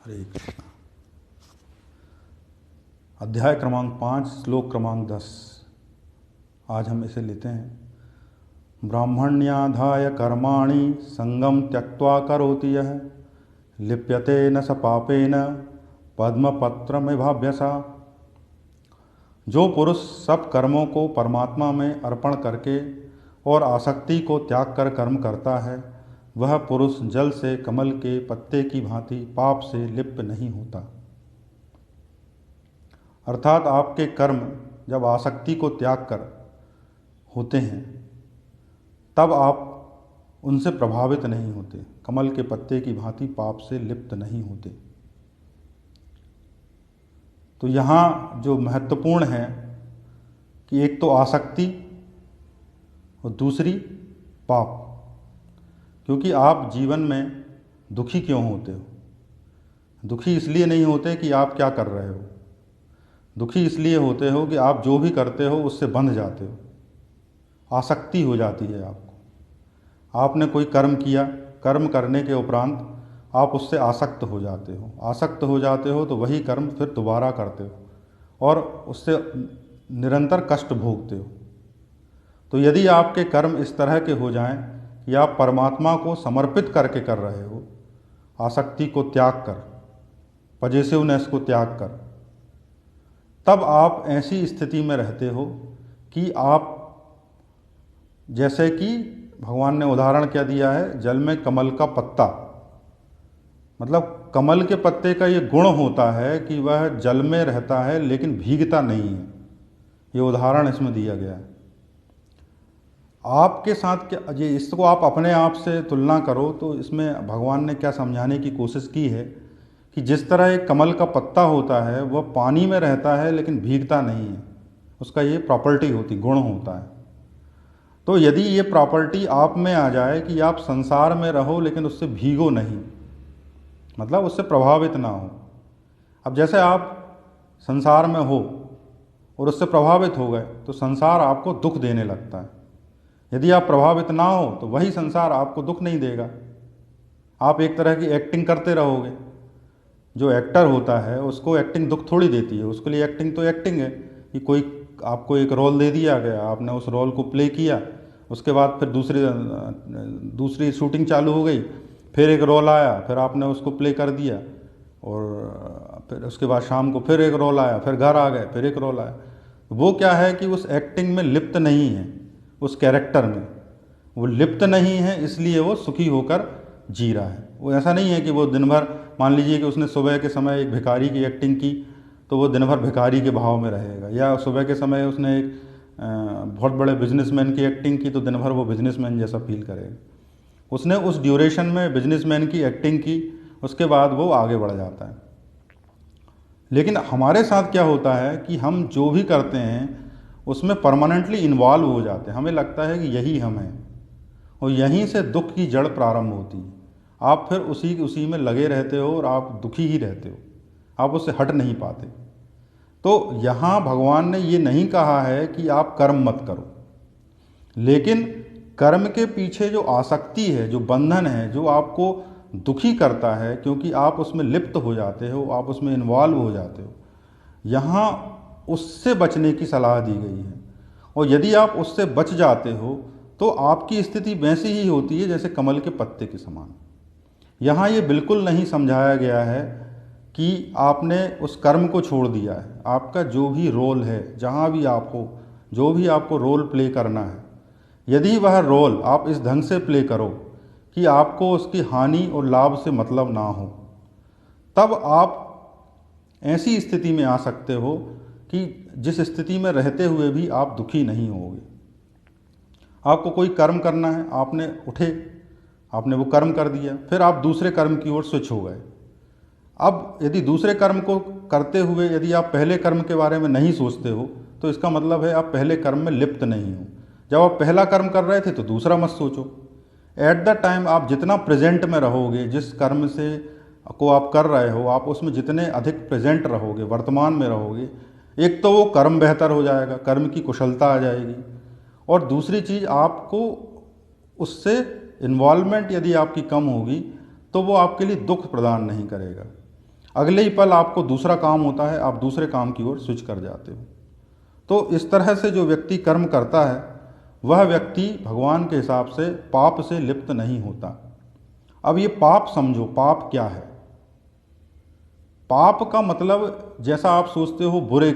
हरे कृष्ण। अध्याय क्रमांक 5 श्लोक क्रमांक 10। आज हम इसे लेते हैं। ब्राह्मण्याधाय कर्माणि संगम त्यक्त्वा करोति यः लिप्यते न स पापेन पद्मपत्रमिवाभ्यसा। जो पुरुष सब कर्मों को परमात्मा में अर्पण करके और आसक्ति को त्याग कर कर्म करता है, वह पुरुष जल से कमल के पत्ते की भांति पाप से लिप्त नहीं होता। अर्थात आपके कर्म जब आसक्ति को त्याग कर होते हैं तब आप उनसे प्रभावित नहीं होते, कमल के पत्ते की भांति पाप से लिप्त नहीं होते। तो यहाँ जो महत्वपूर्ण है कि एक तो आसक्ति और दूसरी पाप। क्योंकि आप जीवन में दुखी क्यों होते हो? दुखी इसलिए नहीं होते कि आप क्या कर रहे हो, दुखी इसलिए होते हो कि आप जो भी करते हो उससे बंध जाते हो, आसक्ति हो जाती है आपको। आपने कोई कर्म किया, कर्म करने के उपरांत आप उससे आसक्त हो जाते हो, आसक्त हो जाते हो तो वही कर्म फिर दोबारा करते हो और उससे निरंतर कष्ट भोगते हो। तो यदि आपके कर्म इस तरह के हो जाएं कि आप परमात्मा को समर्पित करके कर रहे हो, आसक्ति को त्याग कर, पजेसिवनेस को त्याग कर, तब आप ऐसी स्थिति में रहते हो कि आप, जैसे कि भगवान ने उदाहरण क्या दिया है, जल में कमल का पत्ता। मतलब कमल के पत्ते का ये गुण होता है कि वह जल में रहता है लेकिन भीगता नहीं है। ये उदाहरण इसमें दिया गया है। आपके साथ क्या, ये इसको आप अपने आप से तुलना करो तो इसमें भगवान ने क्या समझाने की कोशिश की है कि जिस तरह एक कमल का पत्ता होता है वह पानी में रहता है लेकिन भीगता नहीं है, उसका ये प्रॉपर्टी होती, गुण होता है। तो यदि ये प्रॉपर्टी आप में आ जाए कि आप संसार में रहो लेकिन उससे भीगो नहीं, मतलब उससे प्रभावित ना हो। अब जैसे आप संसार में हो और उससे प्रभावित हो गए तो संसार आपको दुख देने लगता है। यदि आप प्रभावित ना हो तो वही संसार आपको दुख नहीं देगा। आप एक तरह की एक्टिंग करते रहोगे। जो एक्टर होता है उसको एक्टिंग दुख थोड़ी देती है, उसके लिए एक्टिंग तो एक्टिंग है कि कोई आपको एक रोल दे दिया गया, आपने उस रोल को प्ले किया, उसके बाद फिर दूसरी शूटिंग चालू हो गई, फिर एक रोल आया, फिर आपने उसको प्ले कर दिया और फिर उसके बाद शाम को फिर एक रोल आया, फिर घर आ गए, फिर एक रोल आया। वो क्या है कि उस एक्टिंग में लिप्त नहीं है, उस कैरेक्टर में वो लिप्त नहीं है, इसलिए वो सुखी होकर जी रहा है। वो ऐसा नहीं है कि वो दिन भर, मान लीजिए कि उसने सुबह के समय एक भिखारी की एक्टिंग की तो वो दिन भर भिखारी के भाव में रहेगा, या सुबह के समय उसने एक बहुत बड़े बिजनेसमैन की एक्टिंग की तो दिन भर वो बिजनेसमैन जैसा फील करेगा। उसने उस ड्यूरेशन में बिजनेसमैन की एक्टिंग की, उसके बाद वो आगे बढ़ जाता है। लेकिन हमारे साथ क्या होता है कि हम जो भी करते हैं उसमें परमानेंटली इन्वॉल्व हो जाते हैं। हमें लगता है कि यही हम हैं और यहीं से दुख की जड़ प्रारंभ होती है। आप फिर उसी में लगे रहते हो और आप दुखी ही रहते हो, आप उससे हट नहीं पाते। तो यहाँ भगवान ने ये नहीं कहा है कि आप कर्म मत करो, लेकिन कर्म के पीछे जो आसक्ति है, जो बंधन है, जो आपको दुखी करता है क्योंकि आप उसमें लिप्त हो जाते हो, आप उसमें इन्वॉल्व हो जाते हो, यहाँ उससे बचने की सलाह दी गई है। और यदि आप उससे बच जाते हो तो आपकी स्थिति वैसी ही होती है जैसे कमल के पत्ते के समान। यहाँ ये बिल्कुल नहीं समझाया गया है कि आपने उस कर्म को छोड़ दिया है। आपका जो भी रोल है, जहाँ भी आप हो, जो भी आपको रोल प्ले करना है, यदि वह रोल आप इस ढंग से प्ले करो कि आपको उसकी हानि और लाभ से मतलब ना हो, तब आप ऐसी स्थिति में आ सकते हो कि जिस स्थिति में रहते हुए भी आप दुखी नहीं होगे। आपको कोई कर्म करना है, आपने उठे, आपने वो कर्म कर दिया, फिर आप दूसरे कर्म की ओर स्विच हो गए। अब यदि दूसरे कर्म को करते हुए यदि आप पहले कर्म के बारे में नहीं सोचते हो तो इसका मतलब है आप पहले कर्म में लिप्त नहीं हो। जब आप पहला कर्म कर रहे थे तो दूसरा मत सोचो। एट द टाइम आप जितना प्रेजेंट में रहोगे, जिस कर्म से को आप कर रहे हो, आप उसमें जितने अधिक प्रेजेंट रहोगे, वर्तमान में रहोगे, एक तो वो कर्म बेहतर हो जाएगा, कर्म की कुशलता आ जाएगी, और दूसरी चीज़ आपको उससे इन्वॉल्वमेंट यदि आपकी कम होगी तो वो आपके लिए दुख प्रदान नहीं करेगा। अगले ही पल आपको दूसरा काम होता है, आप दूसरे काम की ओर स्विच कर जाते हो। तो इस तरह से जो व्यक्ति कर्म करता है वह व्यक्ति भगवान के हिसाब से पाप से लिप्त नहीं होता। अब ये पाप समझो, पाप क्या है? पाप का मतलब जैसा आप सोचते हो बुरे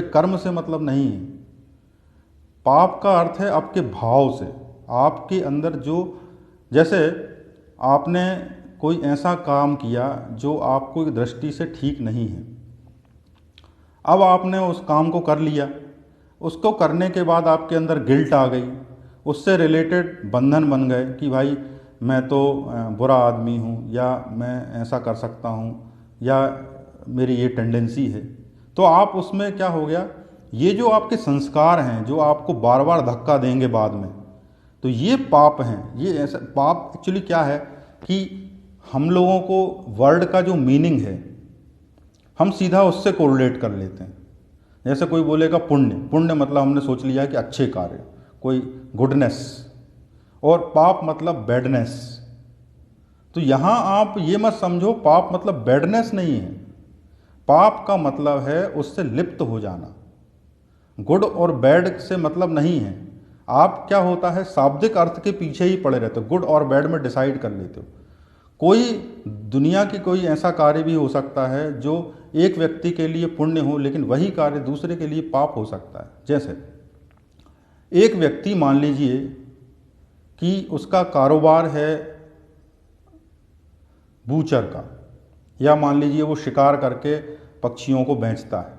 कर्म से मतलब नहीं है। पाप का अर्थ है आपके भाव से, आपके अंदर जो, जैसे आपने कोई ऐसा काम किया जो आपको दृष्टि से ठीक नहीं है, अब आपने उस काम को कर लिया, उसको करने के बाद आपके अंदर गिल्ट आ गई, उससे रिलेटेड बंधन बन गए कि भाई मैं तो बुरा आदमी हूँ, या मैं ऐसा कर सकता हूँ, या मेरी ये टेंडेंसी है। तो आप उसमें क्या हो गया, ये जो आपके संस्कार हैं जो आपको बार बार धक्का देंगे बाद में, तो ये पाप हैं। ये ऐसा पाप एक्चुअली क्या है कि हम लोगों को वर्ड का जो मीनिंग है हम सीधा उससे कोरिलेट कर लेते हैं। जैसे कोई बोलेगा पुण्य, पुण्य मतलब हमने सोच लिया है कि अच्छे कार्य, कोई गुडनेस, और पाप मतलब बैडनेस। तो यहाँ आप ये मत समझो पाप मतलब बैडनेस नहीं है। पाप का मतलब है उससे लिप्त हो जाना। गुड और बैड से मतलब नहीं है। आप क्या होता है शाब्दिक अर्थ के पीछे ही पड़े रहते हो, गुड और बैड में डिसाइड कर लेते हो। कोई दुनिया की कोई ऐसा कार्य भी हो सकता है जो एक व्यक्ति के लिए पुण्य हो, लेकिन वही कार्य दूसरे के लिए पाप हो सकता है। जैसे एक व्यक्ति मान लीजिए कि उसका कारोबार है बूचर का, या मान लीजिए वो शिकार करके पक्षियों को बेचता है।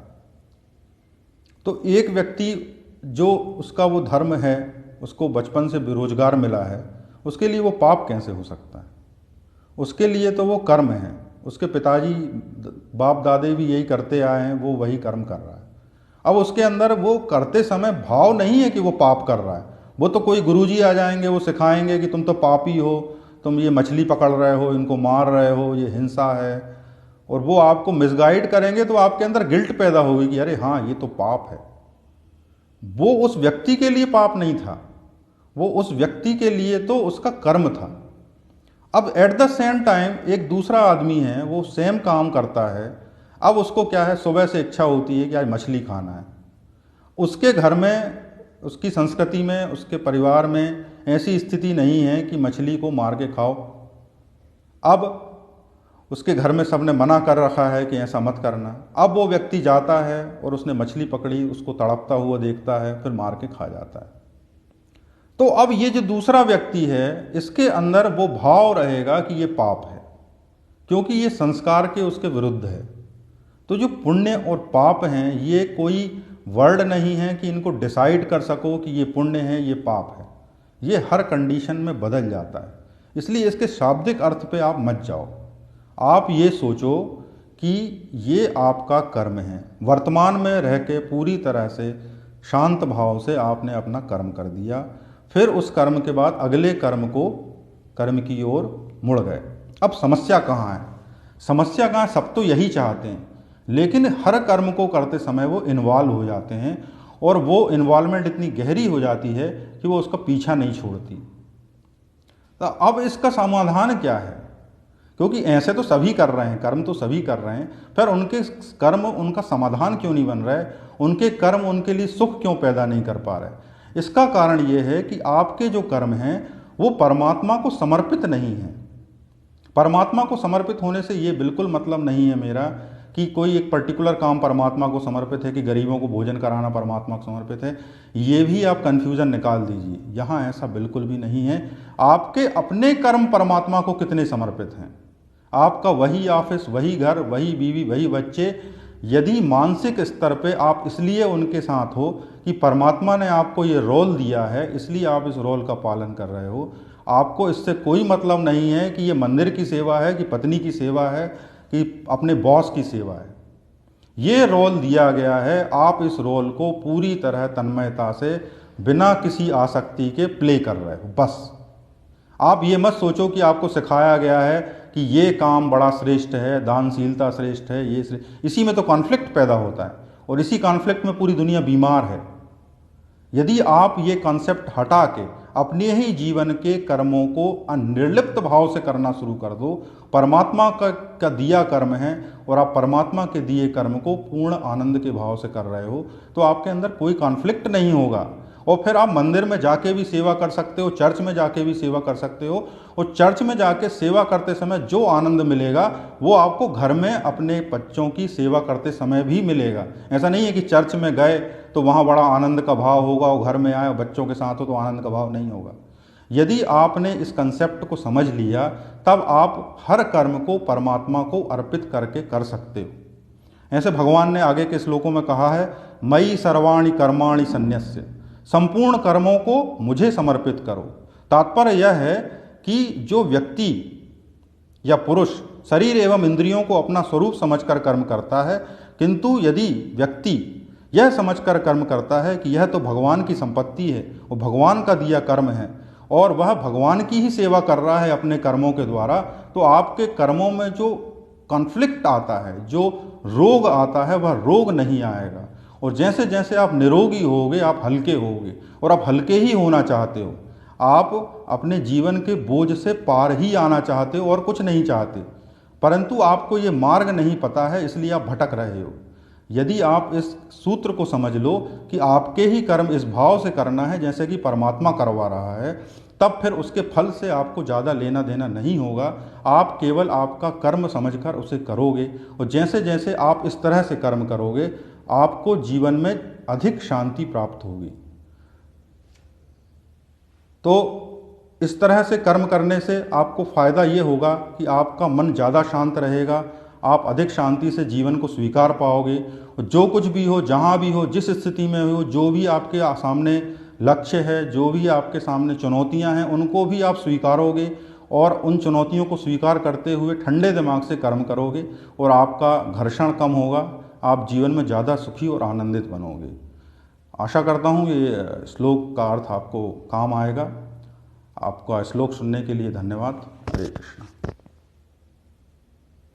तो एक व्यक्ति जो उसका वो धर्म है, उसको बचपन से बेरोजगार मिला है, उसके लिए वो पाप कैसे हो सकता है? उसके लिए तो वो कर्म है। उसके पिताजी बाप दादे भी यही करते आए हैं, वो वही कर्म कर रहा है। अब उसके अंदर वो करते समय भाव नहीं है कि वो पाप कर रहा है। वो तो कोई गुरुजी आ जाएंगे, वो सिखाएंगे कि तुम तो पापी हो, तुम ये मछली पकड़ रहे हो, इनको मार रहे हो, ये हिंसा है, और वो आपको मिसगाइड करेंगे। तो आपके अंदर गिल्ट पैदा होगी कि अरे हाँ ये तो पाप है। वो उस व्यक्ति के लिए पाप नहीं था, वो उस व्यक्ति के लिए तो उसका कर्म था। अब एट द सेम टाइम एक दूसरा आदमी है, वो सेम काम करता है। अब उसको क्या है, सुबह से इच्छा होती है कि आज मछली खाना है। उसके घर में, उसकी संस्कृति में, उसके परिवार में ऐसी स्थिति नहीं है कि मछली को मार के खाओ। अब उसके घर में सबने मना कर रखा है कि ऐसा मत करना। अब वो व्यक्ति जाता है और उसने मछली पकड़ी, उसको तड़पता हुआ देखता है, फिर मार के खा जाता है। तो अब ये जो दूसरा व्यक्ति है, इसके अंदर वो भाव रहेगा कि ये पाप है, क्योंकि ये संस्कार के उसके विरुद्ध है। तो जो पुण्य और पाप हैं, ये कोई वर्ड नहीं है कि इनको डिसाइड कर सको कि ये पुण्य है, ये पाप है। ये हर कंडीशन में बदल जाता है। इसलिए इसके शाब्दिक अर्थ पे आप मत जाओ। आप ये सोचो कि ये आपका कर्म है। वर्तमान में रह के पूरी तरह से शांत भाव से आपने अपना कर्म कर दिया, फिर उस कर्म के बाद अगले कर्म की ओर मुड़ गए। अब समस्या कहाँ है? समस्या कहाँ है? सब तो यही चाहते हैं, लेकिन हर कर्म को करते समय वो इन्वॉल्व हो जाते हैं, और वो इन्वॉल्वमेंट इतनी गहरी हो जाती है कि वो उसका पीछा नहीं छोड़ती। तो अब इसका समाधान क्या है? क्योंकि ऐसे तो सभी कर रहे हैं, कर्म तो सभी कर रहे हैं, फिर उनके कर्म उनका समाधान क्यों नहीं बन रहा है? उनके कर्म उनके लिए सुख क्यों पैदा नहीं कर पा रहे? इसका कारण ये है कि आपके जो कर्म हैं वो परमात्मा को समर्पित नहीं हैं। परमात्मा को समर्पित होने से ये बिल्कुल मतलब नहीं है मेरा कि कोई एक पर्टिकुलर काम परमात्मा को समर्पित है, कि गरीबों को भोजन कराना परमात्मा को समर्पित है। ये भी आप कन्फ्यूज़न निकाल दीजिए। यहाँ ऐसा बिल्कुल भी नहीं है। आपके अपने कर्म परमात्मा को कितने समर्पित हैं? आपका वही ऑफिस, वही घर, वही बीवी, वही बच्चे, यदि मानसिक स्तर पे आप इसलिए उनके साथ हो कि परमात्मा ने आपको ये रोल दिया है, इसलिए आप इस रोल का पालन कर रहे हो, आपको इससे कोई मतलब नहीं है कि ये मंदिर की सेवा है, कि पत्नी की सेवा है, कि अपने बॉस की सेवा है। ये रोल दिया गया है, आप इस रोल को पूरी तरह तन्मयता से बिना किसी आसक्ति के प्ले कर रहे हो। बस आप ये मत सोचो कि आपको सिखाया गया है कि ये काम बड़ा श्रेष्ठ है, दानशीलता श्रेष्ठ है, ये श्रेष्ठ। इसी में तो कॉन्फ्लिक्ट पैदा होता है, और इसी कॉन्फ्लिक्ट में पूरी दुनिया बीमार है। यदि आप ये कॉन्सेप्ट हटा के अपने ही जीवन के कर्मों को अनिर्लिप्त भाव से करना शुरू कर दो। परमात्मा का दिया कर्म है और आप परमात्मा के दिए कर्म को पूर्ण आनंद के भाव से कर रहे हो, तो आपके अंदर कोई कॉन्फ्लिक्ट नहीं होगा। और फिर आप मंदिर में जाके भी सेवा कर सकते हो, चर्च में जाके भी सेवा कर सकते हो, और चर्च में जाके सेवा करते समय जो आनंद मिलेगा वो आपको घर में अपने बच्चों की सेवा करते समय भी मिलेगा। ऐसा नहीं है कि चर्च में गए तो वहाँ बड़ा आनंद का भाव होगा और घर में आए और बच्चों के साथ हो तो आनंद का भाव नहीं होगा। यदि आपने इस कंसेप्ट को समझ लिया तब आप हर कर्म को परमात्मा को अर्पित करके कर सकते हो। ऐसे भगवान ने आगे के श्लोकों में कहा है, मयि सर्वाणि कर्माणि सन्न्यस्य, संपूर्ण कर्मों को मुझे समर्पित करो। तात्पर्य यह है कि जो व्यक्ति या पुरुष शरीर एवं इंद्रियों को अपना स्वरूप समझकर कर्म करता है, किंतु यदि व्यक्ति यह समझकर कर्म करता है कि यह तो भगवान की संपत्ति है और भगवान का दिया कर्म है और वह भगवान की ही सेवा कर रहा है अपने कर्मों के द्वारा, तो आपके कर्मों में जो कॉन्फ्लिक्ट आता है, जो रोग आता है, वह रोग नहीं आएगा। और जैसे जैसे आप निरोगी होगे आप हल्के होगे, और आप हल्के ही होना चाहते हो। आप अपने जीवन के बोझ से पार ही आना चाहते हो और कुछ नहीं चाहते, परंतु आपको ये मार्ग नहीं पता है, इसलिए आप भटक रहे हो। यदि आप इस सूत्र को समझ लो कि आपके ही कर्म इस भाव से करना है जैसे कि परमात्मा करवा रहा है, तब फिर उसके फल से आपको ज़्यादा लेना देना नहीं होगा। आप केवल आपका कर्म समझकर उसे करोगे, और जैसे जैसे आप इस तरह से कर्म करोगे आपको जीवन में अधिक शांति प्राप्त होगी। तो इस तरह से कर्म करने से आपको फ़ायदा ये होगा कि आपका मन ज़्यादा शांत रहेगा, आप अधिक शांति से जीवन को स्वीकार पाओगे। और जो कुछ भी हो, जहाँ भी हो, जिस स्थिति में हो, जो भी आपके सामने लक्ष्य है, जो भी आपके सामने चुनौतियाँ हैं, उनको भी आप स्वीकारोगे और उन चुनौतियों को स्वीकार करते हुए ठंडे दिमाग से कर्म करोगे और आपका घर्षण कम होगा, आप जीवन में ज़्यादा सुखी और आनंदित बनोगे। आशा करता हूँ ये श्लोक का अर्थ आपको काम आएगा। आपका श्लोक सुनने के लिए धन्यवाद। हरे कृष्ण।